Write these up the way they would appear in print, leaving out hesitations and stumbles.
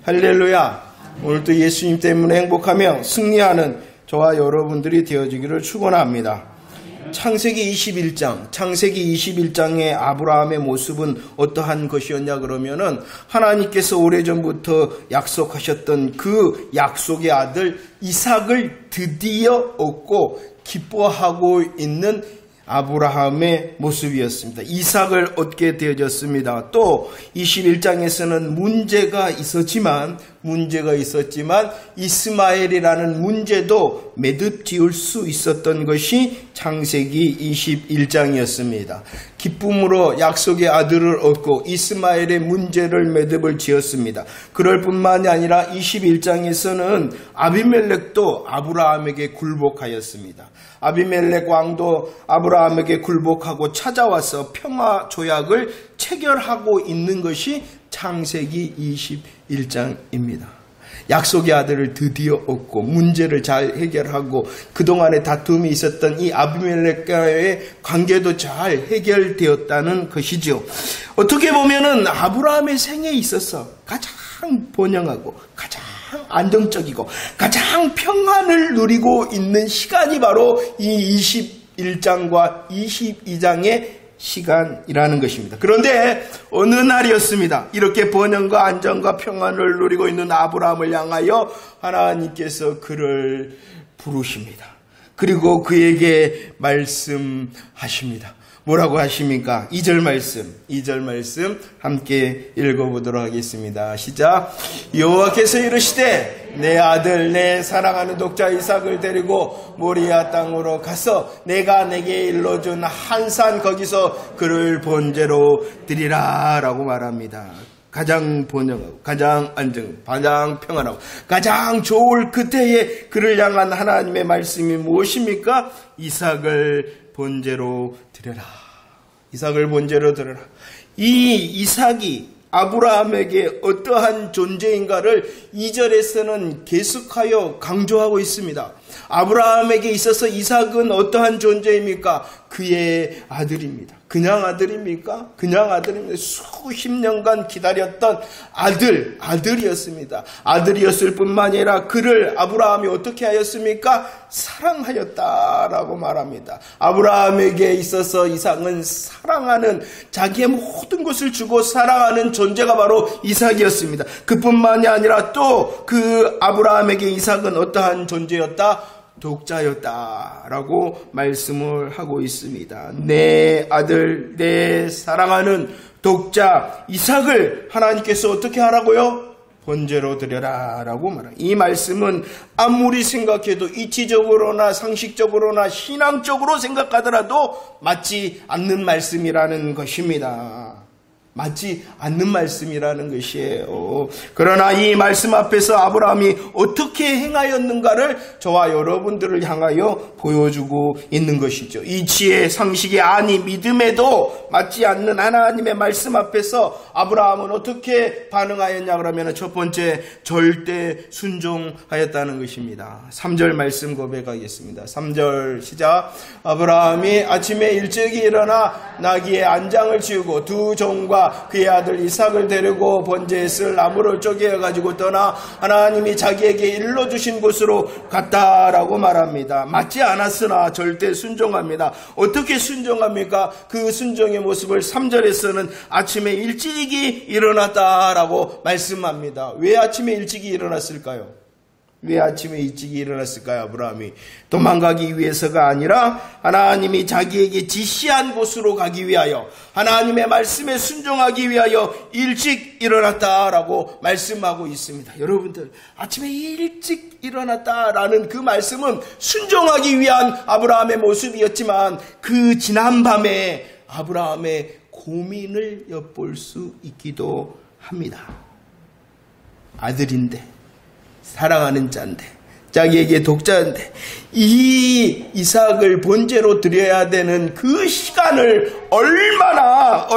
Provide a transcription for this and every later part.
할렐루야. 오늘도 예수님 때문에 행복하며 승리하는 저와 여러분들이 되어지기를 축원합니다. 창세기 21장의 아브라함의 모습은 어떠한 것이었냐 그러면은 하나님께서 오래전부터 약속하셨던 그 약속의 아들 이삭을 드디어 얻고 기뻐하고 있는 아브라함의 모습이었습니다. 이삭을 얻게 되어졌습니다. 또 21장에서는 문제가 있었지만 이스마엘이라는 문제도 매듭 지을 수 있었던 것이 창세기 21장이었습니다. 기쁨으로 약속의 아들을 얻고 이스마엘의 문제를 매듭을 지었습니다. 그럴 뿐만이 아니라 21장에서는 아비멜렉도 아브라함에게 굴복하였습니다. 아비멜렉 왕도 아브라함에게 굴복하고 찾아와서 평화 조약을 체결하고 있는 것이 창세기 21장입니다. 약속의 아들을 드디어 얻고 문제를 잘 해결하고 그동안의 다툼이 있었던 이 아비멜렉과의 관계도 잘 해결되었다는 것이죠. 어떻게 보면은 아브라함의 생에 있어서 가장 번영하고 가장 안정적이고 가장 평안을 누리고 있는 시간이 바로 이 21장과 22장의 시간이라는 것입니다. 그런데 어느 날이었습니다. 이렇게 번영과 안정과 평안을 누리고 있는 아브라함을 향하여 하나님께서 그를 부르십니다. 그리고 그에게 말씀하십니다. 뭐라고 하십니까? 2절 말씀 함께 읽어보도록 하겠습니다. 시작. 여호와께서 이르시되 내 아들 내 사랑하는 독자 이삭을 데리고 모리아 땅으로 가서 내가 내게 일러준 한 산 거기서 그를 번제로 드리라 라고 말합니다. 가장 번영하고 가장 안정, 가장 평안하고 가장 좋을 그때에 그를 향한 하나님의 말씀이 무엇입니까? 이삭을 번제로 드려라. 이삭을 번제로 드려라. 이 이삭이 아브라함에게 어떠한 존재인가를 2절에서는 계속하여 강조하고 있습니다. 아브라함에게 있어서 이삭은 어떠한 존재입니까? 그의 아들입니다. 그냥 아들입니까? 그냥 아들입니다. 수십 년간 기다렸던 아들이었습니다. 아들이었을 뿐만 아니라 그를 아브라함이 어떻게 하였습니까? 사랑하였다라고 말합니다. 아브라함에게 있어서 이삭은 사랑하는, 자기의 모든 것을 주고 사랑하는 존재가 바로 이삭이었습니다. 그뿐만이 아니라 또 그 아브라함에게 이삭은 어떠한 존재였다? 독자였다라고 말씀을 하고 있습니다. 내 아들, 내 사랑하는 독자 이삭을 하나님께서 어떻게 하라고요? 번제로 드려라 라고 말합니다. 이 말씀은 아무리 생각해도 이치적으로나 상식적으로나 신앙적으로 생각하더라도 맞지 않는 말씀이라는 것입니다. 맞지 않는 말씀이라는 것이에요. 그러나 이 말씀 앞에서 아브라함이 어떻게 행하였는가를 저와 여러분들을 향하여 보여주고 있는 것이죠. 이치의 상식이 아니 믿음에도 맞지 않는 하나님의 말씀 앞에서 아브라함은 어떻게 반응하였냐 그러면 첫 번째, 절대 순종하였다는 것입니다. 3절 말씀 고백하겠습니다. 3절 시작. 아브라함이 아침에 일찍이 일어나 나귀의 안장을 지우고 두 종과 그의 아들 이삭을 데리고 번제에 쓸 나무를 쪼개어가지고 떠나 하나님이 자기에게 일러주신 곳으로 갔다라고 말합니다. 맞지 않았으나 절대 순종합니다. 어떻게 순종합니까? 그 순종의 모습을 3절에서는 아침에 일찍이 일어났다라고 말씀합니다. 왜 아침에 일찍이 일어났을까요? 왜 아침에 일찍 일어났을까요? 아브라함이 도망가기 위해서가 아니라 하나님이 자기에게 지시한 곳으로 가기 위하여, 하나님의 말씀에 순종하기 위하여 일찍 일어났다라고 말씀하고 있습니다. 여러분들, 아침에 일찍 일어났다라는 그 말씀은 순종하기 위한 아브라함의 모습이었지만 그 지난 밤에 아브라함의 고민을 엿볼 수 있기도 합니다. 아들인데, 사랑하는 자인데, 자기에게 독자인데 이 이삭을 번제로 드려야 되는 그 시간을 얼마나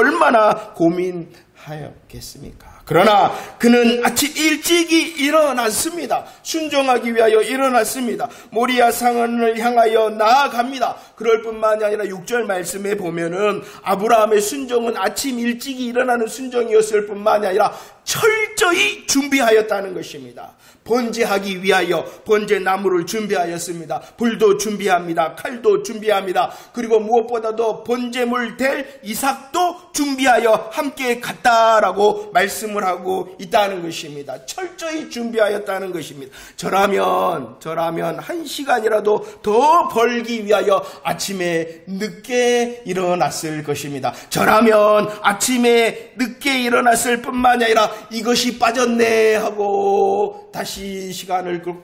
고민하였겠습니까? 그러나 그는 아침 일찍이 일어났습니다. 순종하기 위하여 일어났습니다. 모리아 산을 향하여 나아갑니다. 그럴 뿐만이 아니라 6절 말씀에 보면은 아브라함의 순종은 아침 일찍이 일어나는 순종이었을 뿐만이 아니라 철저히 준비하였다는 것입니다. 번제하기 위하여 번제 나무를 준비하였습니다. 불도 준비합니다. 칼도 준비합니다. 그리고 무엇보다도 번제물 될 이삭도 준비하여 함께 갔다라고 말씀을 하고 있다는 것입니다. 철저히 준비하였다는 것입니다. 저라면 1시간이라도 더 벌기 위하여 아침에 늦게 일어났을 것입니다. 저라면 아침에 늦게 일어났을 뿐만 아니라 이것이 빠졌네 하고 다시 시간을 끌고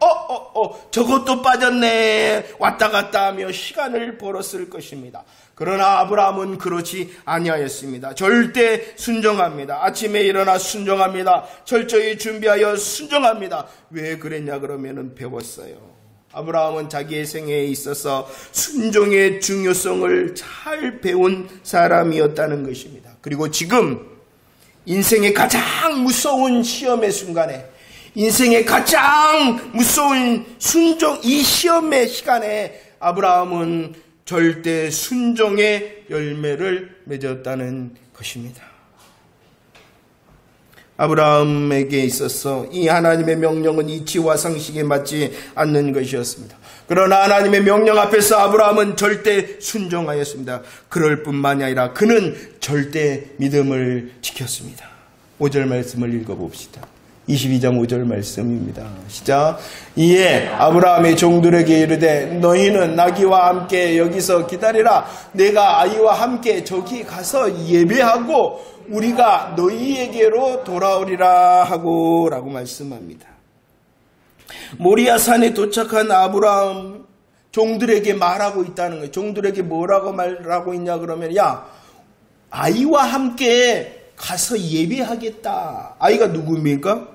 저것도 빠졌네 왔다 갔다 하며 시간을 벌었을 것입니다. 그러나 아브라함은 그렇지 아니하였습니다. 절대 순종합니다. 아침에 일어나 순종합니다. 철저히 준비하여 순종합니다. 왜 그랬냐 그러면은 배웠어요. 아브라함은 자기의 생애에 있어서 순종의 중요성을 잘 배운 사람이었다는 것입니다. 그리고 지금 인생의 가장 무서운 시험의 순간에, 인생의 가장 무서운 순종, 이 시험의 시간에 아브라함은 절대 순종의 열매를 맺었다는 것입니다. 아브라함에게 있어서 이 하나님의 명령은 이치와 상식에 맞지 않는 것이었습니다. 그러나 하나님의 명령 앞에서 아브라함은 절대 순종하였습니다. 그럴 뿐만이 아니라 그는 절대 믿음을 지켰습니다. 5절 말씀을 읽어봅시다. 22장 5절 말씀입니다. 시작. 이에 아브라함의 종들에게 이르되 너희는 나귀와 함께 여기서 기다리라. 내가 아이와 함께 저기 가서 예배하고 우리가 너희에게로 돌아오리라 하고 라고 말씀합니다. 모리아 산에 도착한 아브라함 종들에게 말하고 있다는 거예요. 종들에게 뭐라고 말하고 있냐 그러면 야, 아이와 함께 가서 예배하겠다. 아이가 누구입니까?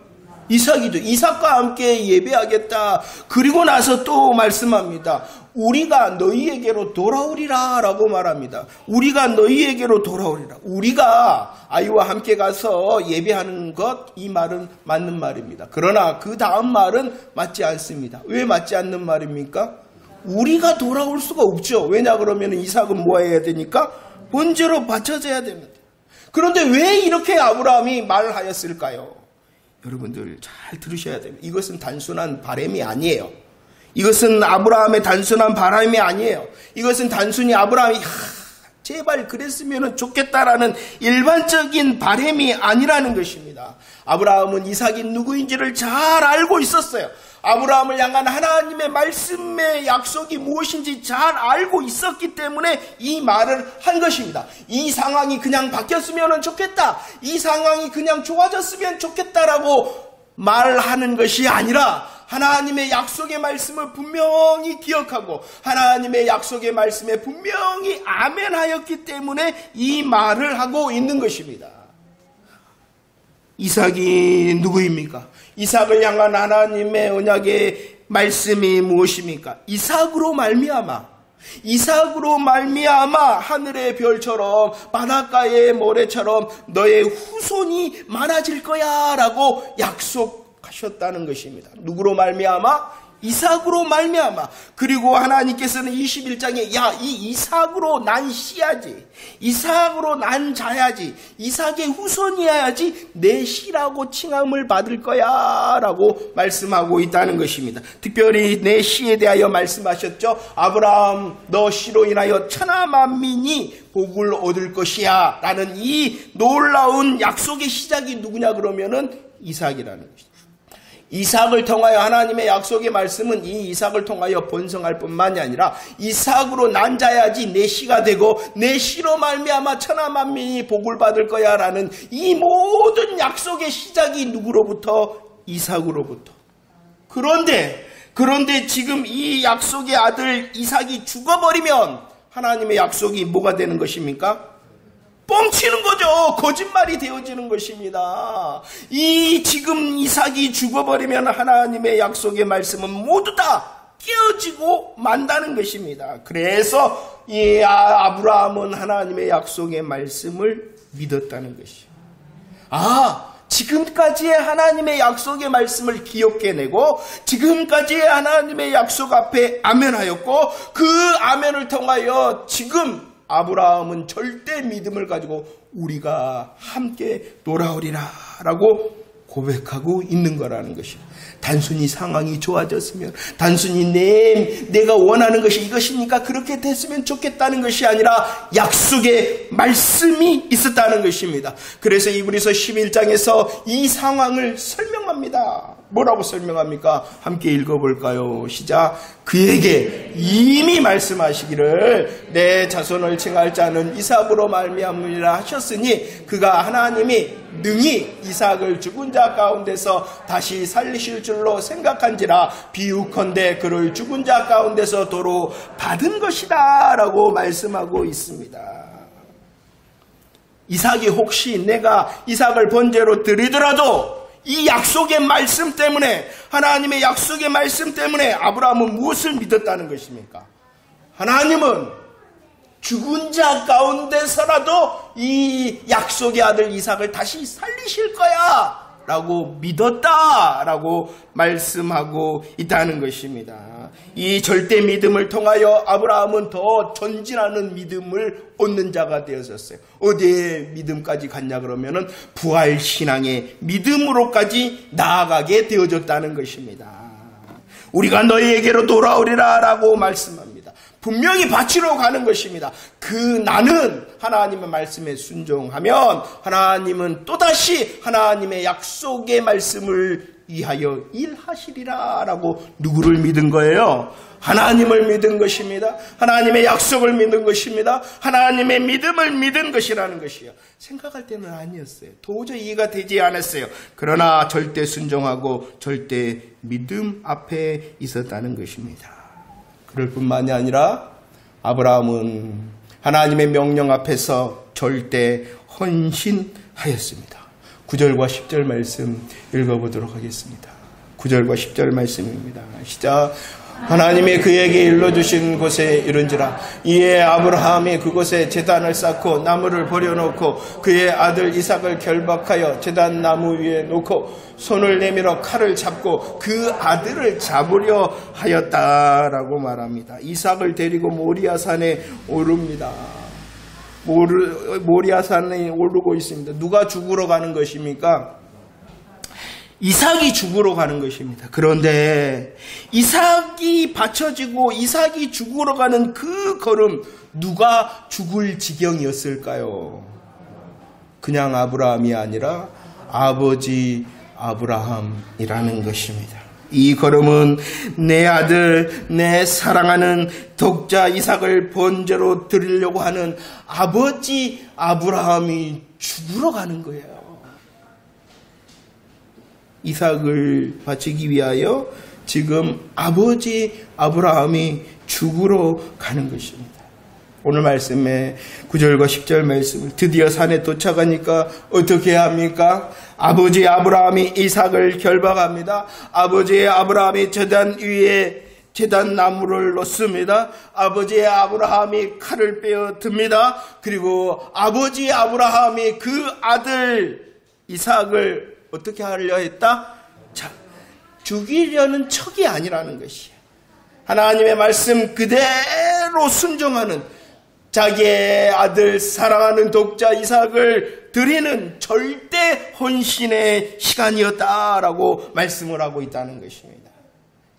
이삭이죠. 이삭과 함께 예배하겠다. 그리고 나서 또 말씀합니다. 우리가 너희에게로 돌아오리라 라고 말합니다. 우리가 너희에게로 돌아오리라. 우리가 아이와 함께 가서 예배하는 것, 이 말은 맞는 말입니다. 그러나 그 다음 말은 맞지 않습니다. 왜 맞지 않는 말입니까? 우리가 돌아올 수가 없죠. 왜냐 그러면 이삭은 뭐 해야 되니까? 번제로 바쳐져야 됩니다. 그런데 왜 이렇게 아브라함이 말하였을까요? 여러분들 잘 들으셔야 됩니다. 이것은 단순한 바람이 아니에요. 이것은 아브라함의 단순한 바람이 아니에요. 이것은 단순히 아브라함이 제발 그랬으면 좋겠다라는 일반적인 바람이 아니라는 것입니다. 아브라함은 이삭이 누구인지를 잘 알고 있었어요. 아브라함을 향한 하나님의 말씀의 약속이 무엇인지 잘 알고 있었기 때문에 이 말을 한 것입니다. 이 상황이 그냥 바뀌었으면 좋겠다. 이 상황이 그냥 좋아졌으면 좋겠다라고 말하는 것이 아니라 하나님의 약속의 말씀을 분명히 기억하고 하나님의 약속의 말씀에 분명히 아멘하였기 때문에 이 말을 하고 있는 것입니다. 이삭이 누구입니까? 이삭을 향한 하나님의 언약의 말씀이 무엇입니까? 이삭으로 말미암아 하늘의 별처럼 바닷가의 모래처럼 너의 후손이 많아질 거야 라고 약속하셨다는 것입니다. 누구로 말미암아? 이삭으로 말미암아. 그리고 하나님께서는 21장에 야, 이 이삭으로 난 씨야지, 이삭으로 난 자야지, 이삭의 후손이어야지 내 씨라고 칭함을 받을 거야 라고 말씀하고 있다는 것입니다. 특별히 내 씨에 대하여 말씀하셨죠. 아브라함 너 씨로 인하여 천하 만민이 복을 얻을 것이야 라는 이 놀라운 약속의 시작이 누구냐 그러면은 이삭이라는 것이죠. 이삭을 통하여 하나님의 약속의 말씀은 이 이삭을 통하여 번성할 뿐만이 아니라 이삭으로 난 자야지 내 씨가 되고 내 씨로 말미암아 천하 만민이 복을 받을 거야 라는 이 모든 약속의 시작이 누구로부터? 이삭으로부터. 그런데 지금 이 약속의 아들 이삭이 죽어버리면 하나님의 약속이 뭐가 되는 것입니까? 뻥치는 거죠. 거짓말이 되어지는 것입니다. 지금 이삭이 죽어버리면 하나님의 약속의 말씀은 모두 다 깨어지고 만다는 것입니다. 그래서 이 아브라함은 하나님의 약속의 말씀을 믿었다는 것이죠. 지금까지의 하나님의 약속의 말씀을 기억해내고 지금까지의 하나님의 약속 앞에 아멘하였고 그 아멘을 통하여 지금 아브라함은 절대 믿음을 가지고 우리가 함께 돌아오리라 라고 고백하고 있는 거라는 것입니다. 단순히 상황이 좋아졌으면, 단순히 내가 원하는 것이 이것이니까 그렇게 됐으면 좋겠다는 것이 아니라 약속의 말씀이 있었다는 것입니다. 그래서 이브리서 11장에서 이 상황을 설명합니다. 뭐라고 설명합니까? 함께 읽어볼까요? 시작. 그에게 이미 말씀하시기를 내 자손을 칭할 자는 이삭으로 말미암으리라 하셨으니 그가 하나님이 능히 이삭을 죽은 자 가운데서 다시 살리실 줄로 생각한지라 비유컨대 그를 죽은 자 가운데서 도로 받은 것이다 라고 말씀하고 있습니다. 이삭이 혹시 내가 이삭을 번제로 드리더라도 이 약속의 말씀 때문에, 하나님의 약속의 말씀 때문에 아브라함은 무엇을 믿었다는 것입니까? 하나님은 죽은 자 가운데서라도 이 약속의 아들 이삭을 다시 살리실 거야 라고 믿었다 라고 말씀하고 있다는 것입니다. 이 절대 믿음을 통하여 아브라함은 더 전진하는 믿음을 얻는 자가 되었었어요. 어디에 믿음까지 갔냐 그러면은 부활신앙의 믿음으로까지 나아가게 되어졌다는 것입니다. 우리가 너희에게로 돌아오리라 라고 말씀합니다. 분명히 밭으로 가는 것입니다. 나는 하나님의 말씀에 순종하면 하나님은 또다시 하나님의 약속의 말씀을 위하여 일하시리라 라고 누구를 믿은 거예요? 하나님을 믿은 것입니다. 하나님의 약속을 믿은 것입니다. 하나님의 믿음을 믿은 것이라는 것이요. 생각할 때는 아니었어요. 도저히 이해가 되지 않았어요. 그러나 절대 순종하고 절대 믿음 앞에 있었다는 것입니다. 그럴 뿐만이 아니라 아브라함은 하나님의 명령 앞에서 절대 헌신하였습니다. 9절과 10절 말씀 읽어보도록 하겠습니다. 9절과 10절 말씀입니다. 시작. 하나님이 그에게 일러주신 곳에 이른지라 이에 아브라함이 그곳에 제단을 쌓고 나무를 버려놓고 그의 아들 이삭을 결박하여 제단 나무 위에 놓고 손을 내밀어 칼을 잡고 그 아들을 잡으려 하였다라고 말합니다. 이삭을 데리고 모리아산에 오릅니다. 모리아산에 오르고 있습니다. 누가 죽으러 가는 것입니까? 이삭이 죽으러 가는 것입니다. 그런데 이삭이 바쳐지고 이삭이 죽으러 가는 그 걸음, 누가 죽을 지경이었을까요? 그냥 아브라함이 아니라 아버지 아브라함이라는 것입니다. 이 걸음은 내 아들, 내 사랑하는 독자 이삭을 번제로 드리려고 하는 아버지 아브라함이 죽으러 가는 거예요. 이삭을 바치기 위하여 지금 아버지 아브라함이 죽으러 가는 것입니다. 오늘 말씀에 9절과 10절 말씀을 드디어 산에 도착하니까 어떻게 합니까? 아버지 아브라함이 이삭을 결박합니다. 아버지 아브라함이 제단 위에 제단 나무를 놓습니다. 아버지 아브라함이 칼을 빼어 듭니다. 그리고 아버지 아브라함이 그 아들 이삭을 어떻게 하려 했다? 자, 죽이려는 척이 아니라는 것이에요. 하나님의 말씀 그대로 순종하는 자기의 아들 사랑하는 독자 이삭을 드리는 절대 헌신의 시간이었다라고 말씀을 하고 있다는 것입니다.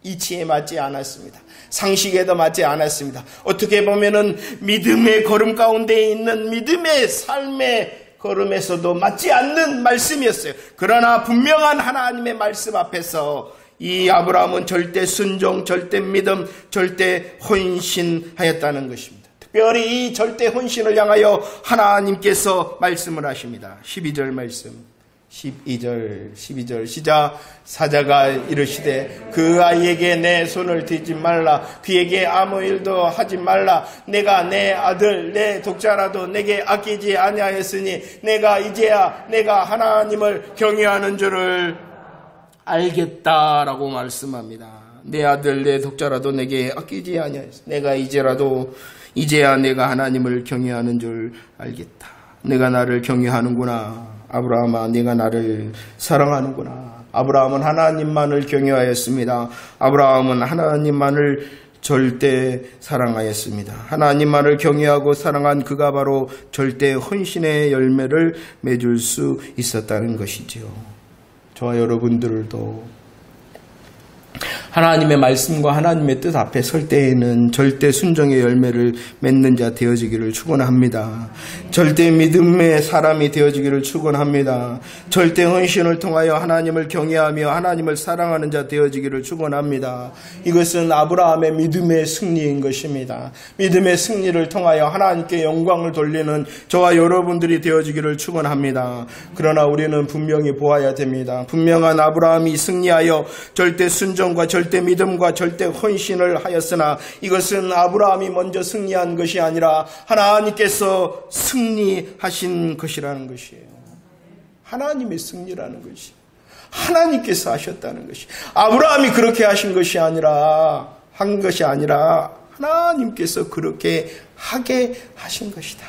이치에 맞지 않았습니다. 상식에도 맞지 않았습니다. 어떻게 보면은 믿음의 걸음 가운데 있는 믿음의 삶의 걸음에서도 맞지 않는 말씀이었어요. 그러나 분명한 하나님의 말씀 앞에서 이 아브라함은 절대 순종, 절대 믿음, 절대 헌신하였다는 것입니다. 특별히 이 절대 헌신을 향하여 하나님께서 말씀을 하십니다. 12절 말씀. 12절 시작. 사자가 이르시되 그 아이에게 내 손을 대지 말라. 그에게 아무 일도 하지 말라. 내가 내 아들 내 독자라도 내게 아끼지 아니하였으니 내가 이제야 내가 하나님을 경외하는 줄을 알겠다라고 말씀합니다. 내 아들 내 독자라도 내게 아끼지 아니하였으니 내가 이제야 내가 하나님을 경외하는 줄 알겠다. 내가 나를 경외하는구나. 아브라함아, 네가 나를 사랑하는구나. 아브라함은 하나님만을 경외하였습니다. 아브라함은 하나님만을 절대 사랑하였습니다. 하나님만을 경외하고 사랑한 그가 바로 절대 헌신의 열매를 맺을 수 있었다는 것이지요. 저와 여러분들도 하나님의 말씀과 하나님의 뜻 앞에 설 때에는 절대 순종의 열매를 맺는 자 되어지기를 축원합니다. 절대 믿음의 사람이 되어지기를 축원합니다. 절대 헌신을 통하여 하나님을 경외하며 하나님을 사랑하는 자 되어지기를 축원합니다. 이것은 아브라함의 믿음의 승리인 것입니다. 믿음의 승리를 통하여 하나님께 영광을 돌리는 저와 여러분들이 되어지기를 축원합니다. 그러나 우리는 분명히 보아야 됩니다. 분명한 아브라함이 승리하여 절대 순종과 절대 믿음과 절대 헌신을 하였으나 이것은 아브라함이 먼저 승리한 것이 아니라 하나님께서 승리하신 것이라는 것이에요. 하나님의 승리라는 것이 하나님께서 하셨다는 것이 아브라함이 그렇게 하신 것이 아니라 한 것이 아니라 하나님께서 그렇게 하게 하신 것이다.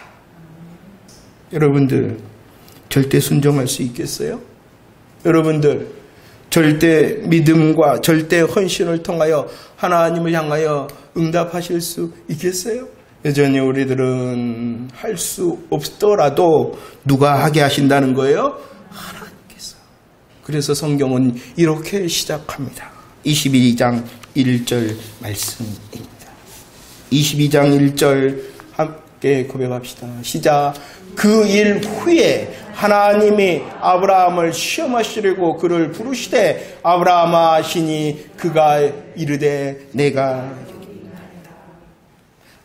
여러분들 절대 순종할 수 있겠어요? 여러분들 절대 믿음과 절대 헌신을 통하여 하나님을 향하여 응답하실 수 있겠어요? 여전히 우리들은 할 수 없더라도 누가 하게 하신다는 거예요? 하나님께서. 그래서 성경은 이렇게 시작합니다. 22장 1절 말씀입니다. 22장 1절 함께 고백합시다. 시작. 그 일 후에 하나님이 아브라함을 시험하시려고 그를 부르시되 아브라함아 하시니 그가 이르되 내가 여기있나이다.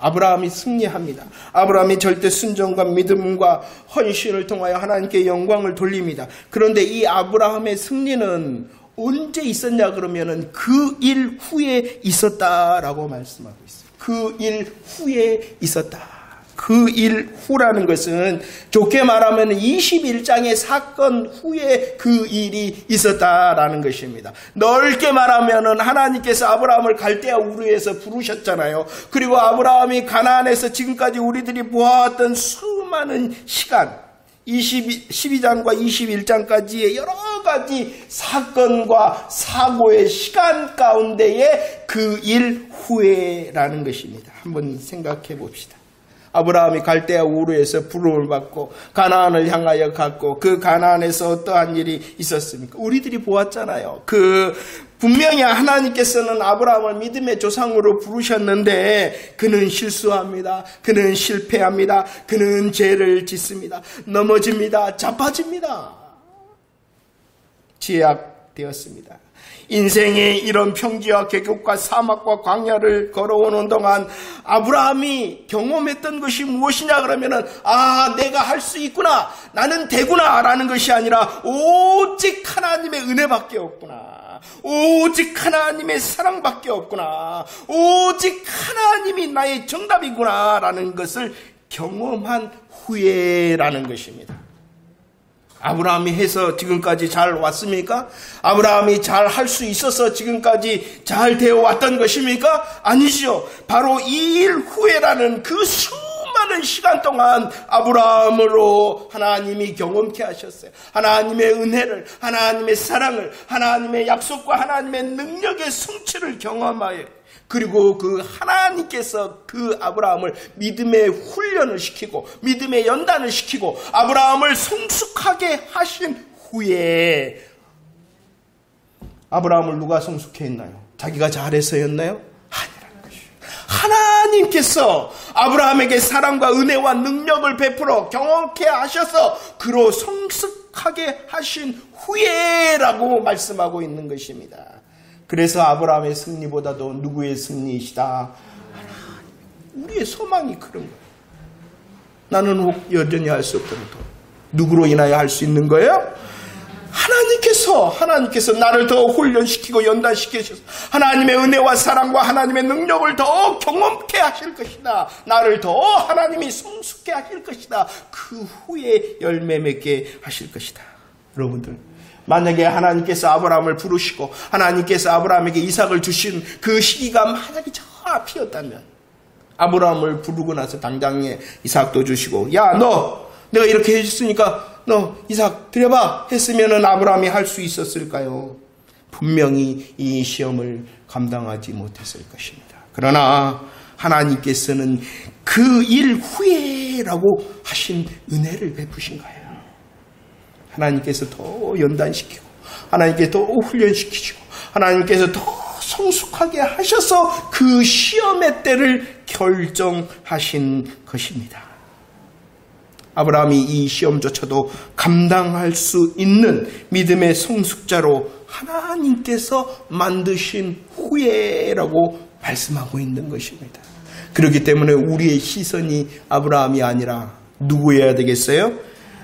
아브라함이 승리합니다. 아브라함이 절대 순종과 믿음과 헌신을 통하여 하나님께 영광을 돌립니다. 그런데 이 아브라함의 승리는 언제 있었냐 그러면은 그 일 후에 있었다라고 말씀하고 있어요. 그 일 후에 있었다. 그 일 후라는 것은 좋게 말하면 21장의 사건 후에 그 일이 있었다라는 것입니다. 넓게 말하면 하나님께서 아브라함을 갈대아 우르에서 부르셨잖아요. 그리고 아브라함이 가나안에서 지금까지 우리들이 보아왔던 수많은 시간 12장과 21장까지의 여러 가지 사건과 사고의 시간 가운데에 그 일 후에라는 것입니다. 한번 생각해 봅시다. 아브라함이 갈대아 우르에서 부름을 받고 가나안을 향하여 갔고 그 가나안에서 어떠한 일이 있었습니까? 우리들이 보았잖아요. 분명히 하나님께서는 아브라함을 믿음의 조상으로 부르셨는데 그는 실수합니다. 그는 실패합니다. 그는 죄를 짓습니다. 넘어집니다. 자빠집니다. 제약되었습니다. 인생의 이런 평지와 계곡과 사막과 광야를 걸어오는 동안 아브라함이 경험했던 것이 무엇이냐 그러면은 내가 할 수 있구나, 나는 되구나 라는 것이 아니라 오직 하나님의 은혜밖에 없구나, 오직 하나님의 사랑밖에 없구나, 오직 하나님이 나의 정답이구나 라는 것을 경험한 후에라는 것입니다. 아브라함이 해서 지금까지 잘 왔습니까? 아브라함이 잘 할 수 있어서 지금까지 잘 되어 왔던 것입니까? 아니죠. 바로 이 일 후에라는 그 수많은 시간 동안 아브라함으로 하나님이 경험케 하셨어요. 하나님의 은혜를, 하나님의 사랑을, 하나님의 약속과 하나님의 능력의 성취를 경험하여 그리고 그 하나님께서 그 아브라함을 믿음의 훈련을 시키고 믿음의 연단을 시키고 아브라함을 성숙하게 하신 후에 아브라함을 누가 성숙해 했나요? 자기가 잘해서였나요? 아니라는 것이에요. 하나님께서 아브라함에게 사랑과 은혜와 능력을 베풀어 경험케 하셔서 그로 성숙하게 하신 후에라고 말씀하고 있는 것입니다. 그래서 아브라함의 승리보다도 누구의 승리이시다? 우리의 소망이 그런 거예요. 나는 혹 여전히 할 수 없더라도 누구로 인하여 할 수 있는 거예요? 하나님께서 나를 더 훈련시키고 연단시키셔서 하나님의 은혜와 사랑과 하나님의 능력을 더 경험케 하실 것이다. 나를 더 하나님이 성숙케 하실 것이다. 그 후에 열매 맺게 하실 것이다. 여러분들, 만약에 하나님께서 아브라함을 부르시고 하나님께서 아브라함에게 이삭을 주신 그 시기가 만약에 저 앞이었다면 아브라함을 부르고 나서 당장에 이삭도 주시고 야 너 내가 이렇게 해줬으니까 너 이삭 드려봐 했으면 아브라함이 할 수 있었을까요? 분명히 이 시험을 감당하지 못했을 것입니다. 그러나 하나님께서는 그 일 후에라고 하신 은혜를 베푸신 거예요. 하나님께서 더 연단시키고 하나님께서 더 훈련시키시고 하나님께서 더 성숙하게 하셔서 그 시험의 때를 결정하신 것입니다. 아브라함이 이 시험조차도 감당할 수 있는 믿음의 성숙자로 하나님께서 만드신 후에라고 말씀하고 있는 것입니다. 그렇기 때문에 우리의 시선이 아브라함이 아니라 누구여야 되겠어요?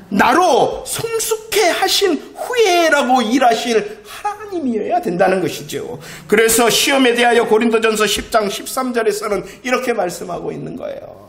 나로 성숙해 하신 후에라고 일하실 하나님이어야 된다는 것이죠. 그래서 시험에 대하여 고린도전서 10장 13절에서는 이렇게 말씀하고 있는 거예요.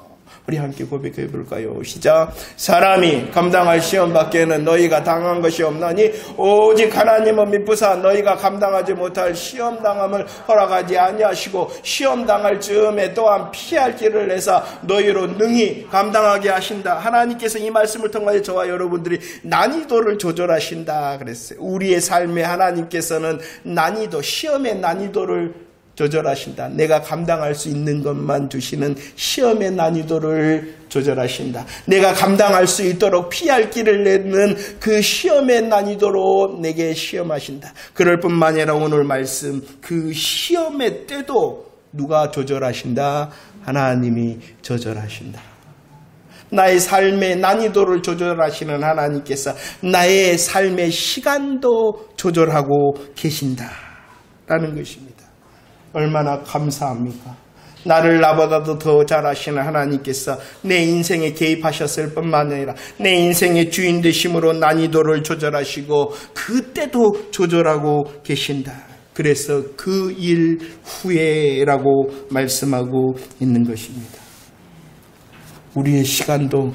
우리 함께 고백해 볼까요? 시작. 사람이 감당할 시험 밖에는 너희가 당한 것이 없나니 오직 하나님은 미쁘사 너희가 감당하지 못할 시험 당함을 허락하지 아니하시고 시험 당할 즈음에 또한 피할 길을 내사 너희로 능히 감당하게 하신다. 하나님께서 이 말씀을 통하여 저와 여러분들이 난이도를 조절하신다 그랬어요. 우리의 삶에 하나님께서는 난이도, 시험의 난이도를 조절하신다. 내가 감당할 수 있는 것만 주시는 시험의 난이도를 조절하신다. 내가 감당할 수 있도록 피할 길을 내는 그 시험의 난이도로 내게 시험하신다. 그럴 뿐만 아니라 오늘 말씀 그 시험의 때도 누가 조절하신다? 하나님이 조절하신다. 나의 삶의 난이도를 조절하시는 하나님께서 나의 삶의 시간도 조절하고 계신다라는 것입니다. 얼마나 감사합니까? 나를 나보다도 더 잘하시는 하나님께서 내 인생에 개입하셨을 뿐만 아니라 내 인생의 주인 되심으로 난이도를 조절하시고 그때도 조절하고 계신다. 그래서 그 일 후에라고 말씀하고 있는 것입니다. 우리의 시간도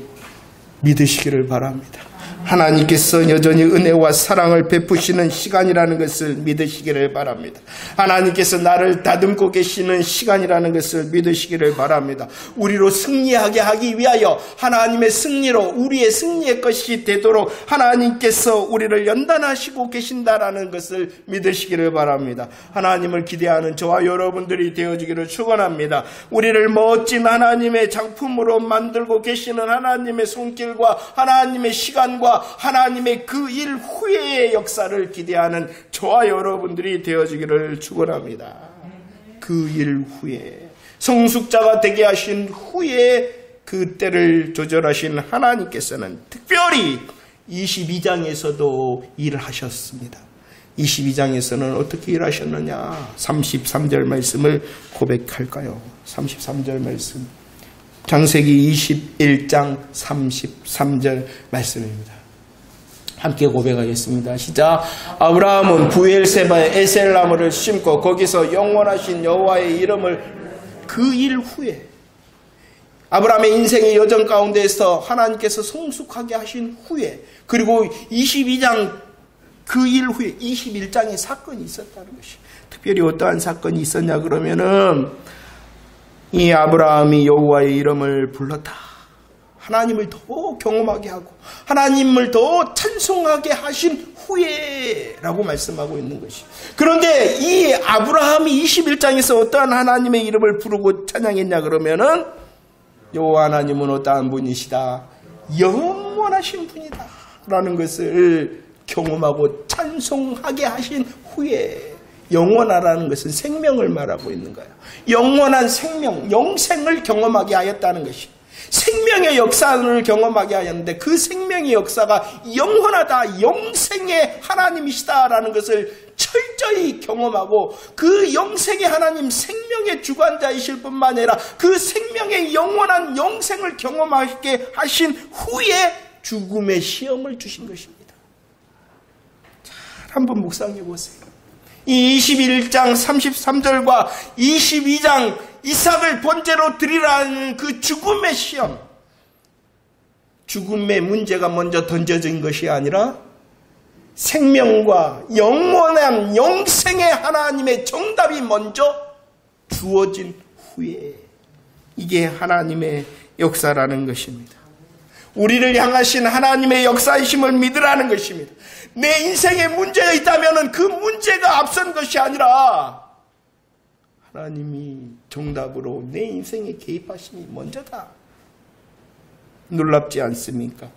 믿으시기를 바랍니다. 하나님께서 여전히 은혜와 사랑을 베푸시는 시간이라는 것을 믿으시기를 바랍니다. 하나님께서 나를 다듬고 계시는 시간이라는 것을 믿으시기를 바랍니다. 우리로 승리하게 하기 위하여 하나님의 승리로 우리의 승리의 것이 되도록 하나님께서 우리를 연단하시고 계신다라는 것을 믿으시기를 바랍니다. 하나님을 기대하는 저와 여러분들이 되어지기를 축원합니다. 우리를 멋진 하나님의 작품으로 만들고 계시는 하나님의 손길과 하나님의 시간과 하나님의 그 일 후의 역사를 기대하는 저와 여러분들이 되어지기를 축원합니다. 그 일 후에 성숙자가 되게 하신 후에 그 때를 조절하신 하나님께서는 특별히 22장에서도 일을 하셨습니다. 22장에서는 어떻게 일하셨느냐? 33절 말씀을 고백할까요? 33절 말씀. 창세기 21장 33절 말씀입니다. 함께 고백하겠습니다. 시작. 아브라함은 부엘세바에 에셀나무를 심고 거기서 영원하신 여호와의 이름을 그 일 후에 아브라함의 인생의 여정 가운데서 하나님께서 성숙하게 하신 후에 그리고 22장 그 일 후에 21장의 사건이 있었다는 것이 특별히 어떠한 사건이 있었냐 그러면은 이 아브라함이 여호와의 이름을 불렀다. 하나님을 더 경험하게 하고 하나님을 더 찬송하게 하신 후에라고 말씀하고 있는 것이. 그런데 이 아브라함이 21장에서 어떠한 하나님의 이름을 부르고 찬양했냐 그러면은 여호와 하나님은 어떠한 분이시다. 영원하신 분이다 라는 것을 경험하고 찬송하게 하신 후에 영원하라는 것은 생명을 말하고 있는 거예요. 영원한 생명, 영생을 경험하게 하였다는 것이 생명의 역사를 경험하게 하였는데 그 생명의 역사가 영원하다, 영생의 하나님이시다라는 것을 철저히 경험하고 그 영생의 하나님, 생명의 주관자이실 뿐만 아니라 그 생명의 영원한 영생을 경험하게 하신 후에 죽음의 시험을 주신 것입니다. 잘 한번 묵상해 보세요. 이 21장 33절과 22장 이삭을 번제로 드리라는 그 죽음의 시험, 죽음의 문제가 먼저 던져진 것이 아니라 생명과 영원한 영생의 하나님의 정답이 먼저 주어진 후에 이게 하나님의 역사라는 것입니다. 우리를 향하신 하나님의 역사이심을 믿으라는 것입니다. 내 인생에 문제가 있다면 그 문제가 앞선 것이 아니라 하나님이 정답으로 내 인생에 개입하심이 먼저다. 놀랍지 않습니까?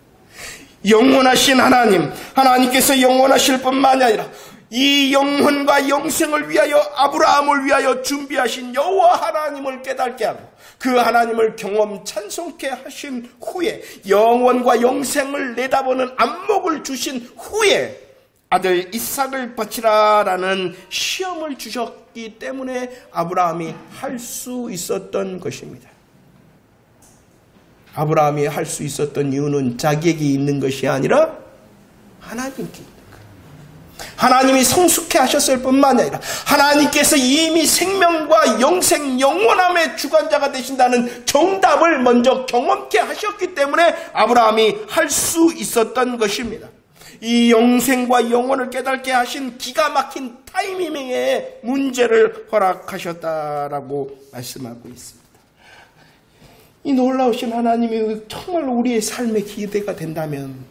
영원하신 하나님께서 영원하실 뿐만이 아니라 이 영혼과 영생을 위하여 아브라함을 위하여 준비하신 여호와 하나님을 깨닫게 하고 그 하나님을 경험 찬송케 하신 후에 영원과 영생을 내다보는 안목을 주신 후에 아들 이삭을 바치라라는 시험을 주셨기 때문에 아브라함이 할 수 있었던 것입니다. 아브라함이 할 수 있었던 이유는 자기에게 있는 것이 아니라 하나님께 있는 거예요. 하나님이 성숙해 하셨을 뿐만 아니라 하나님께서 이미 생명과 영생, 영원함의 주관자가 되신다는 정답을 먼저 경험케 하셨기 때문에 아브라함이 할 수 있었던 것입니다. 이 영생과 영혼을 깨닫게 하신 기가 막힌 타이밍에 문제를 허락하셨다라고 말씀하고 있습니다. 이 놀라우신 하나님이 정말 우리의 삶의 기대가 된다면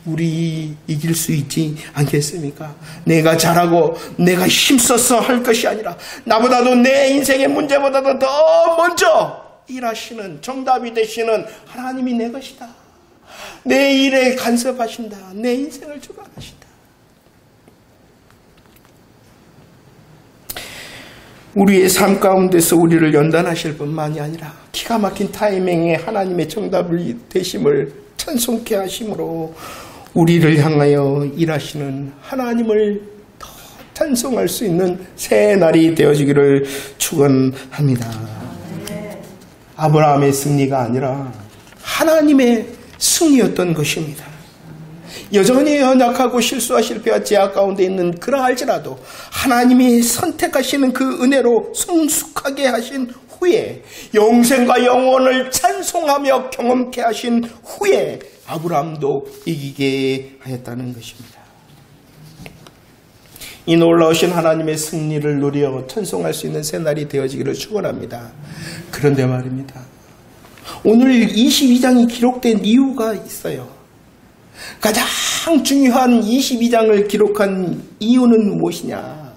우리 이길 수 있지 않겠습니까? 내가 잘하고 내가 힘써서 할 것이 아니라 나보다도 내 인생의 문제보다도 더 먼저 일하시는 정답이 되시는 하나님이 내 것이다. 내 일에 간섭하신다. 내 인생을 주관하신다. 우리의 삶 가운데서 우리를 연단하실 뿐만이 아니라 기가 막힌 타이밍에 하나님의 정답을 되심을 찬송케 하심으로 우리를 향하여 일하시는 하나님을 더 찬송할 수 있는 새 날이 되어지기를 축원합니다. 아브라함의 승리가 아니라 하나님의 승리였던 것입니다. 여전히 연약하고 실수와 실패와 제약 가운데 있는 그러할지라도 하나님이 선택하시는 그 은혜로 성숙하게 하신 후에 영생과 영혼을 찬송하며 경험케 하신 후에 아브라함도 이기게 하였다는 것입니다. 이 놀라우신 하나님의 승리를 누려 찬송할 수 있는 새날이 되어지기를 축원합니다. 그런데 말입니다. 오늘 22장이 기록된 이유가 있어요. 가장 중요한 22장을 기록한 이유는 무엇이냐?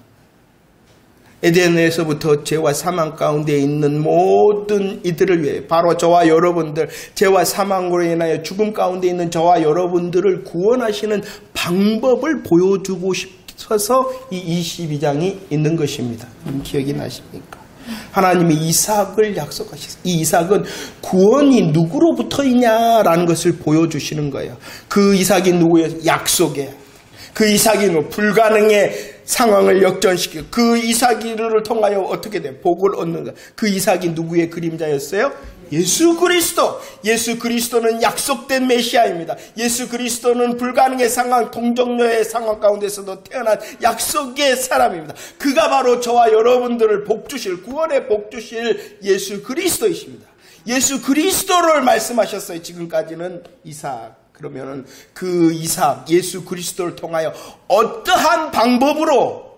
에덴에서부터 죄와 사망 가운데 있는 모든 이들을 위해 바로 저와 여러분들, 죄와 사망으로 인하여 죽음 가운데 있는 저와 여러분들을 구원하시는 방법을 보여주고 싶어서 이 22장이 있는 것입니다. 기억이 나십니까? 하나님이 이삭을 약속하셨어요. 이 이삭은 구원이 누구로부터 있냐라는 것을 보여주시는 거예요. 그 이삭이 누구예요? 약속이에요. 그 이삭이 불가능의 상황을 역전시키고 그 이삭이를 통하여 어떻게 돼? 복을 얻는 거예요. 그 이삭이 누구의 그림자였어요? 예수 그리스도. 예수 그리스도는 약속된 메시아입니다. 예수 그리스도는 불가능의 상황, 동정녀의 상황 가운데서도 태어난 약속의 사람입니다. 그가 바로 저와 여러분들을 복주실, 구원의 복주실 예수 그리스도이십니다. 예수 그리스도를 말씀하셨어요. 지금까지는 이삭. 그러면은 그 이삭, 예수 그리스도를 통하여 어떠한 방법으로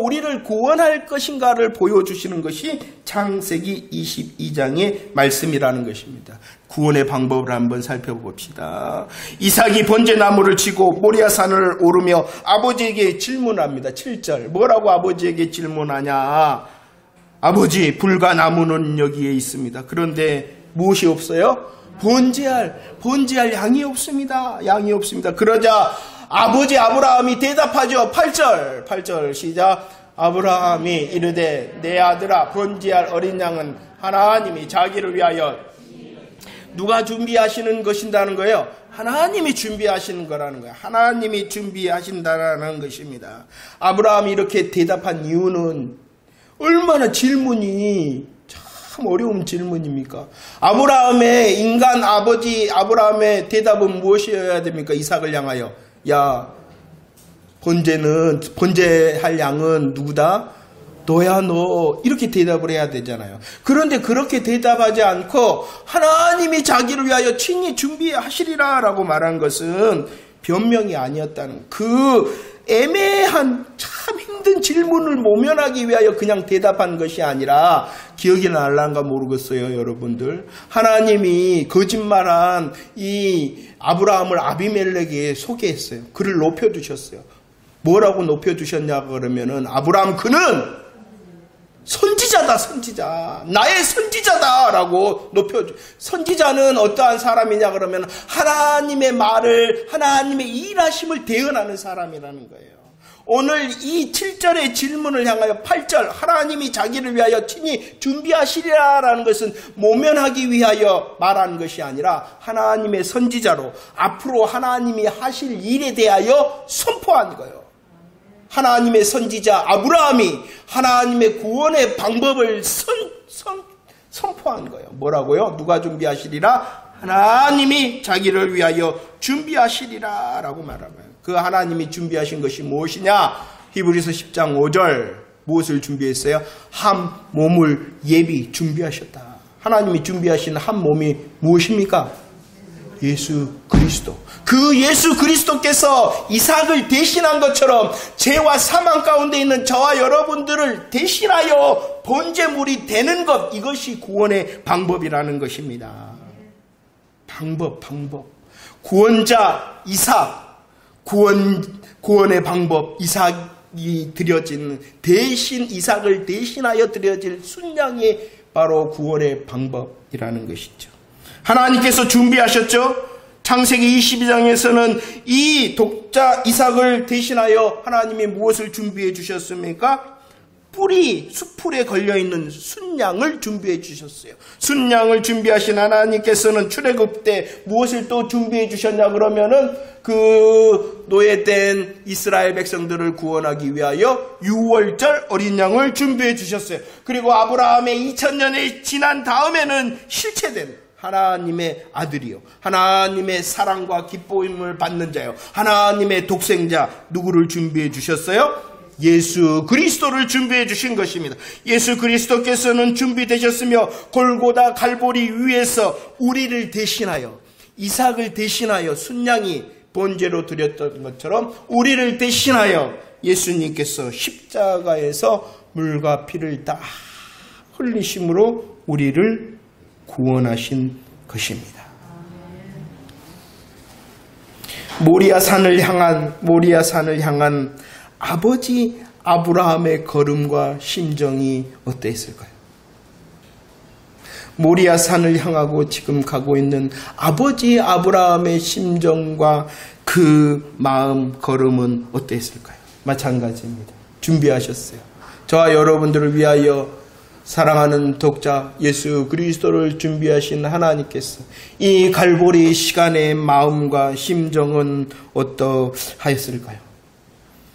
우리를 구원할 것인가를 보여주시는 것이 창세기 22장의 말씀이라는 것입니다. 구원의 방법을 한번 살펴봅시다. 이삭이 번제나무를 치고 모리아산을 오르며 아버지에게 질문합니다. 7절. 뭐라고 아버지에게 질문하냐? 아버지, 불과 나무는 여기에 있습니다. 그런데 무엇이 없어요? 번제할 양이 없습니다. 양이 없습니다. 그러자 아버지 아브라함이 대답하죠. 8절 시작. 아브라함이 이르되 내 아들아, 번제할 어린 양은 하나님이 자기를 위하여 누가 준비하시는 것인다는 거예요? 하나님이 준비하시는 거라는 거예요. 하나님이 준비하신다는 것입니다. 아브라함이 이렇게 대답한 이유는 얼마나 질문이 참 어려운 질문입니까? 아브라함의 인간 아버지 아브라함의 대답은 무엇이어야 됩니까? 이삭을 향하여 야, 번제할 양은 누구다? 너야 너. 이렇게 대답을 해야 되잖아요. 그런데 그렇게 대답하지 않고 하나님이 자기를 위하여 친히 준비하시리라 라고 말한 것은 변명이 아니었다는, 그 애매한 참 힘든 질문을 모면하기 위하여 그냥 대답한 것이 아니라, 기억이 날란가 모르겠어요 여러분들. 하나님이 거짓말한 이 아브라함을 아비멜렉에 소개했어요. 그를 높여주셨어요. 뭐라고 높여주셨냐 그러면은, 아브라함 그는 선지자다, 선지자. 나의 선지자다라고 높여줘. 선지자는 어떠한 사람이냐 그러면 하나님의 말을, 하나님의 일하심을 대언하는 사람이라는 거예요. 오늘 이 7절의 질문을 향하여 8절 하나님이 자기를 위하여 친히 준비하시리라라는 것은 모면하기 위하여 말하는 것이 아니라 하나님의 선지자로 앞으로 하나님이 하실 일에 대하여 선포한 거예요. 하나님의 선지자 아브라함이 하나님의 구원의 방법을 선포한 거예요. 뭐라고요? 누가 준비하시리라? 하나님이 자기를 위하여 준비하시리라 라고 말하고요. 그 하나님이 준비하신 것이 무엇이냐? 히브리서 10장 5절 무엇을 준비했어요? 한 몸을 예비 준비하셨다. 하나님이 준비하신 한 몸이 무엇입니까? 예수 그리스도. 그 예수 그리스도께서 이삭을 대신한 것처럼 죄와 사망 가운데 있는 저와 여러분들을 대신하여 번제물이 되는 것, 이것이 구원의 방법이라는 것입니다. 방법. 구원자 이삭, 구원의 방법, 이삭이 드려진 대신, 이삭을 대신하여 드려질 순양이 바로 구원의 방법이라는 것이죠. 하나님께서 준비하셨죠. 창세기 22장에서는 이 독자 이삭을 대신하여 하나님이 무엇을 준비해 주셨습니까? 뿌리, 수풀에 걸려있는 순양을 준비해 주셨어요. 순양을 준비하신 하나님께서는 출애굽 때 무엇을 또 준비해 주셨냐 그러면은 그 노예된 이스라엘 백성들을 구원하기 위하여 유월절 어린 양을 준비해 주셨어요. 그리고 아브라함의 2000년이 지난 다음에는 실체된 하나님의 아들이요, 하나님의 사랑과 기쁨을 받는 자요, 하나님의 독생자, 누구를 준비해 주셨어요? 예수 그리스도를 준비해 주신 것입니다. 예수 그리스도께서는 준비되셨으며 골고다 갈보리 위에서 우리를 대신하여, 이삭을 대신하여 순양이 번제로 드렸던 것처럼 우리를 대신하여 예수님께서 십자가에서 물과 피를 다 흘리심으로 우리를 구원하신 것입니다. 모리아 산을 향한 아버지 아브라함의 걸음과 심정이 어땠을까요? 모리아 산을 향하고 지금 가고 있는 아버지 아브라함의 심정과 그 마음 걸음은 어땠을까요? 마찬가지입니다. 준비하셨어요. 저와 여러분들을 위하여 사랑하는 독자 예수 그리스도를 준비하신 하나님께서 이 갈보리 시간의 마음과 심정은 어떠하였을까요?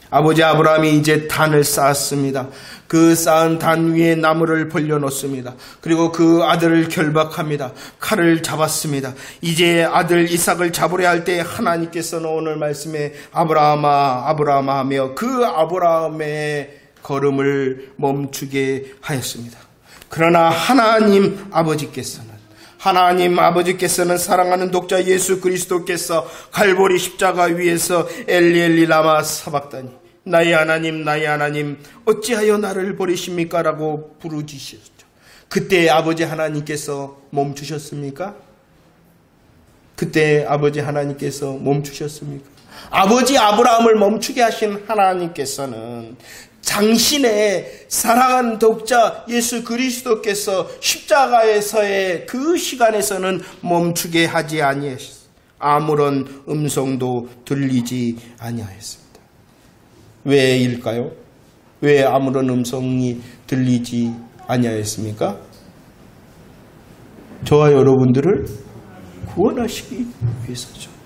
아버지 아브라함이 이제 단을 쌓았습니다. 그 쌓은 단 위에 나무를 벌려놓습니다. 그리고 그 아들을 결박합니다. 칼을 잡았습니다. 이제 아들 이삭을 잡으려 할 때 하나님께서는 오늘 말씀에 아브라함아 아브라함아 하며 그 아브라함의 걸음을 멈추게 하였습니다. 그러나 하나님 아버지께서는 사랑하는 독자 예수 그리스도께서 갈보리 십자가 위에서 엘리 엘리 라마 사박다니 나의 하나님 어찌하여 나를 버리십니까? 라고 부르짖으셨죠. 그때 아버지 하나님께서 멈추셨습니까? 아버지 아브라함을 멈추게 하신 하나님께서는 당신의 사랑하는 독자 예수 그리스도께서 십자가에서의 그 시간에서는 멈추게 하지 아니하셨습니다. 아무런 음성도 들리지 아니하였습니다. 왜일까요? 왜 아무런 음성이 들리지 아니하였습니까? 저와 여러분들을 구원하시기 위해서죠.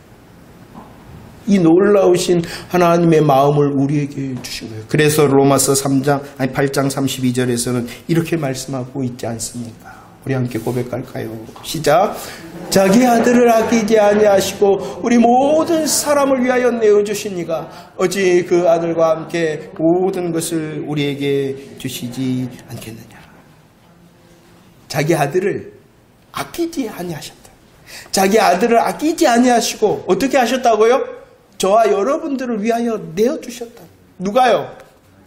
이 놀라우신 하나님의 마음을 우리에게 주신 거예요. 그래서 로마서 8장 32절에서는 이렇게 말씀하고 있지 않습니까? 우리 함께 고백할까요? 시작. 자기 아들을 아끼지 아니하시고 우리 모든 사람을 위하여 내어주신 이가 어찌 그 아들과 함께 모든 것을 우리에게 주시지 않겠느냐. 자기 아들을 아끼지 아니하셨다. 자기 아들을 아끼지 아니하시고 어떻게 하셨다고요? 저와 여러분들을 위하여 내어주셨다. 누가요?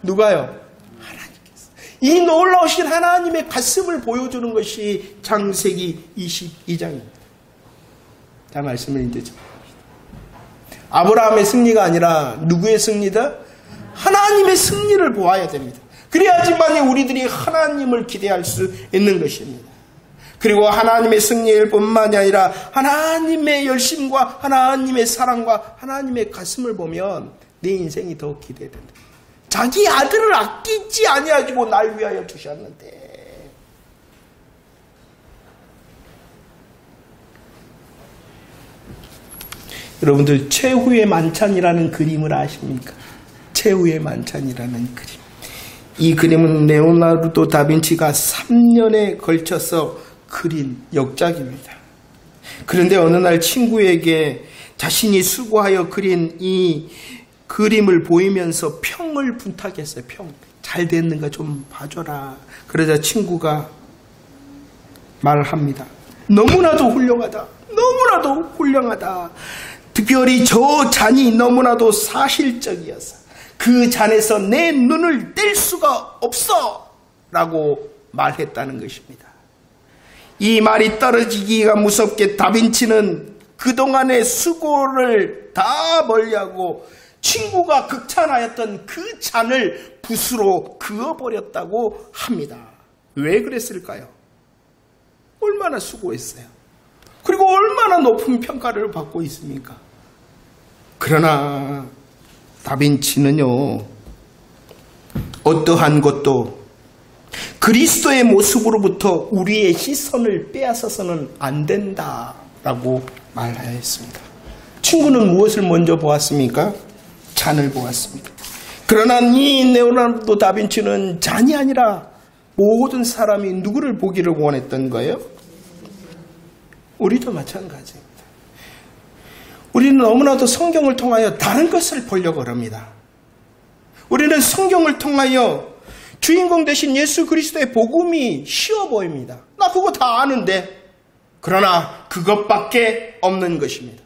하나님께서. 이 놀라우신 하나님의 가슴을 보여주는 것이 창세기 22장입니다. 다 말씀을 이제 좀 합니다. 아브라함의 승리가 아니라 누구의 승리다? 하나님의 승리를 보아야 됩니다. 그래야지만 우리들이 하나님을 기대할 수 있는 것입니다. 그리고 하나님의 승리일 뿐만이 아니라 하나님의 열심과 하나님의 사랑과 하나님의 가슴을 보면 내 인생이 더 기대된다. 자기 아들을 아끼지 아니하시고 날 위하여 주셨는데, 여러분들 최후의 만찬이라는 그림을 아십니까? 최후의 만찬이라는 그림. 이 그림은 레오나르도 다빈치가 3년에 걸쳐서 그린 역작입니다. 그런데 어느 날 친구에게 자신이 수고하여 그린 이 그림을 보이면서 평을 부탁했어요. 평. 잘 됐는가 좀 봐줘라. 그러자 친구가 말합니다. 너무나도 훌륭하다. 너무나도 훌륭하다. 특별히 저 잔이 너무나도 사실적이어서 그 잔에서 내 눈을 뗄 수가 없어 라고 말했다는 것입니다. 이 말이 떨어지기가 무섭게 다빈치는 그동안의 수고를 다 멀리하고 친구가 극찬하였던 그 잔을 붓으로 그어버렸다고 합니다. 왜 그랬을까요? 얼마나 수고했어요. 그리고 얼마나 높은 평가를 받고 있습니까? 그러나 다빈치는요, 어떠한 것도 그리스도의 모습으로부터 우리의 시선을 빼앗아서는 안 된다라고 말하였습니다. 친구는 무엇을 먼저 보았습니까? 잔을 보았습니다. 그러나 이 레오나르도 다빈치는 잔이 아니라 모든 사람이 누구를 보기를 원했던 거예요? 우리도 마찬가지입니다. 우리는 너무나도 성경을 통하여 다른 것을 보려고 합니다. 우리는 성경을 통하여 주인공 되신 예수 그리스도의 복음이 쉬워 보입니다. 나 그거 다 아는데. 그러나 그것밖에 없는 것입니다.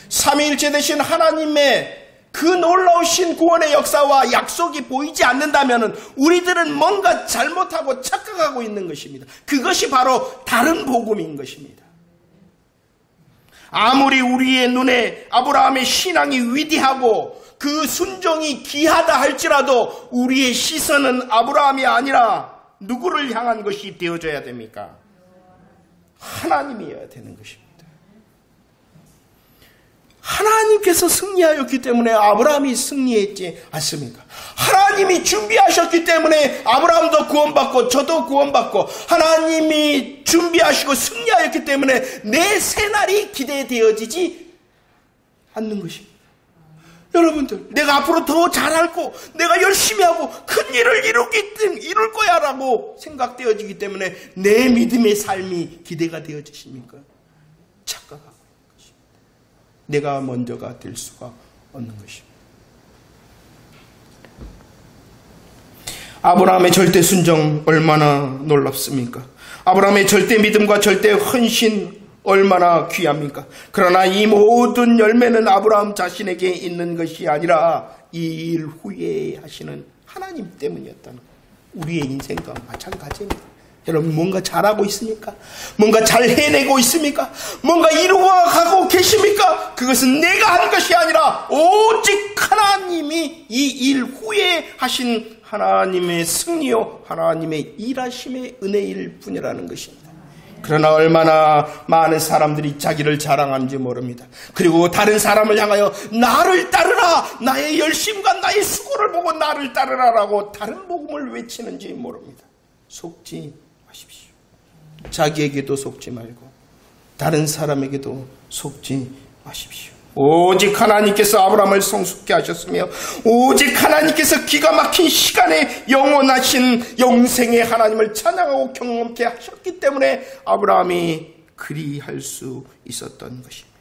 삼위일체 되신 하나님의 그 놀라우신 구원의 역사와 약속이 보이지 않는다면 우리들은 뭔가 잘못하고 착각하고 있는 것입니다. 그것이 바로 다른 복음인 것입니다. 아무리 우리의 눈에 아브라함의 신앙이 위대하고 그 순종이 귀하다 할지라도 우리의 시선은 아브라함이 아니라 누구를 향한 것이 되어져야 됩니까? 하나님이어야 되는 것입니다. 하나님께서 승리하였기 때문에 아브라함이 승리했지 않습니까? 하나님이 준비하셨기 때문에 아브라함도 구원받고 저도 구원받고 하나님이 준비하시고 승리하였기 때문에 내 새날이 기대되어지지 않는 것입니다. 여러분들, 내가 앞으로 더 잘하고 내가 열심히 하고 큰 일을 이룰 거야 라고 생각되어지기 때문에 내 믿음의 삶이 기대가 되어지십니까? 착각하고 있는 것입니다. 내가 먼저가 될 수가 없는 것입니다. 아브라함의 절대 순종 얼마나 놀랍습니까? 아브라함의 절대 믿음과 절대 헌신 얼마나 귀합니까? 그러나 이 모든 열매는 아브라함 자신에게 있는 것이 아니라 이 일 후에 하시는 하나님 때문이었다는 거예요. 우리의 인생과 마찬가지입니다. 여러분, 뭔가 잘하고 있습니까? 뭔가 잘 해내고 있습니까? 뭔가 이루어 가고 계십니까? 그것은 내가 한 것이 아니라 오직 하나님이 이 일 후에 하신 하나님의 승리요 하나님의 일하심의 은혜일 뿐이라는 것입니다. 그러나 얼마나 많은 사람들이 자기를 자랑하는지 모릅니다. 그리고 다른 사람을 향하여 나를 따르라, 나의 열심과 나의 수고를 보고 나를 따르라라고 다른 복음을 외치는지 모릅니다. 속지 마십시오. 자기에게도 속지 말고 다른 사람에게도 속지 마십시오. 오직 하나님께서 아브라함을 성숙케 하셨으며 오직 하나님께서 기가 막힌 시간에 영원하신 영생의 하나님을 찬양하고 경험케 하셨기 때문에 아브라함이 그리할 수 있었던 것입니다.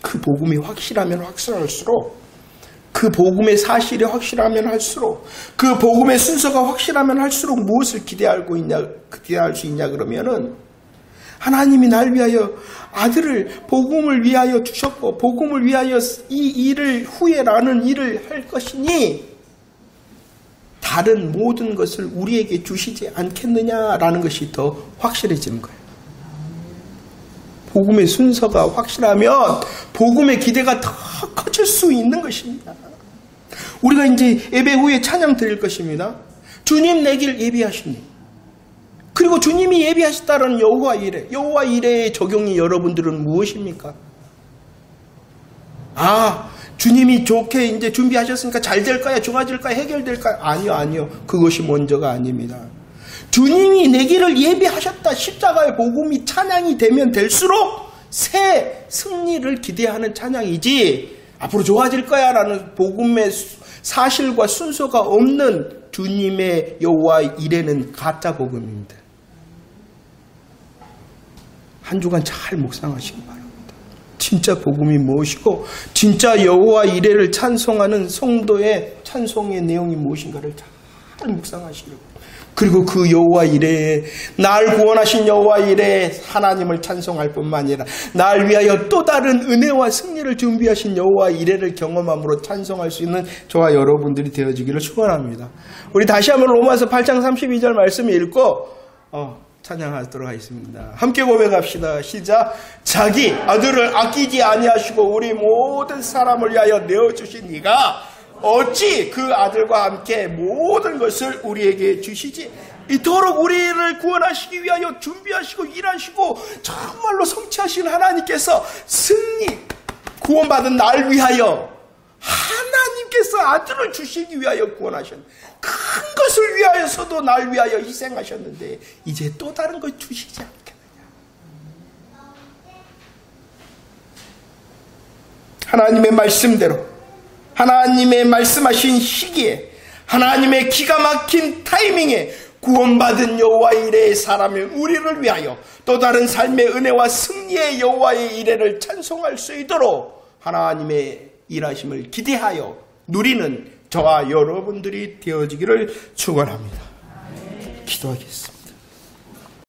그 복음이 확실하면 확실할수록, 그 복음의 사실이 확실하면 할수록, 그 복음의 순서가 확실하면 할수록 무엇을 기대할 수 있냐 그러면은 하나님이 날 위하여 아들을 복음을 위하여 주셨고 복음을 위하여 이 일을 후에 나는 일을 할 것이니 다른 모든 것을 우리에게 주시지 않겠느냐라는 것이 더 확실해지는 거예요. 복음의 순서가 확실하면 복음의 기대가 더 커질 수 있는 것입니다. 우리가 이제 예배 후에 찬양 드릴 것입니다. 주님 내 길 예비하시니. 그리고 주님이 예비하셨다는 여호와 이레. 여호와 이레의 적용이 여러분들은 무엇입니까? 주님이 좋게 이제 준비하셨으니까 잘 될까요? 좋아질까요? 해결될까요? 아니요. 그것이 먼저가 아닙니다. 주님이 내 길을 예비하셨다. 십자가의 복음이 찬양이 되면 될수록 새 승리를 기대하는 찬양이지, 앞으로 좋아질 거야 라는 복음의 사실과 순서가 없는 주님의 여호와 이레는 가짜 복음입니다. 한 주간 잘 묵상하시기 바랍니다. 진짜 복음이 무엇이고 진짜 여호와 이레를 찬송하는 성도의 찬송의 내용이 무엇인가를 잘 묵상하시기 바랍니다. 그리고 그 여호와 이레에 날 구원하신 여호와 이레에 하나님을 찬송할 뿐만 아니라 날 위하여 또 다른 은혜와 승리를 준비하신 여호와 이레를 경험함으로 찬송할 수 있는 저와 여러분들이 되어지기를 축원합니다. 우리 다시 한번 로마서 8장 32절 말씀 읽고 찬양하도록 하겠습니다. 함께 고백합시다. 시작. 자기 아들을 아끼지 아니하시고 우리 모든 사람을 위하여 내어주신 이가 어찌 그 아들과 함께 모든 것을 우리에게 주시지? 이토록 우리를 구원하시기 위하여 준비하시고 일하시고 정말로 성취하신 하나님께서 승리, 구원받은 날 위하여 하나님께서 아들을 주시기 위하여 구원하셨는데, 큰 것을 위하여서도 날 위하여 희생하셨는데 이제 또 다른 것 주시지 않겠느냐. 하나님의 말씀대로, 하나님의 말씀하신 시기에, 하나님의 기가 막힌 타이밍에 구원받은 여호와 이레의 사람인 우리를 위하여 또 다른 삶의 은혜와 승리의 여호와의 이레를 찬송할 수 있도록 하나님의 일하심을 기대하여 누리는 저와 여러분들이 되어지기를 축원합니다. 기도하겠습니다.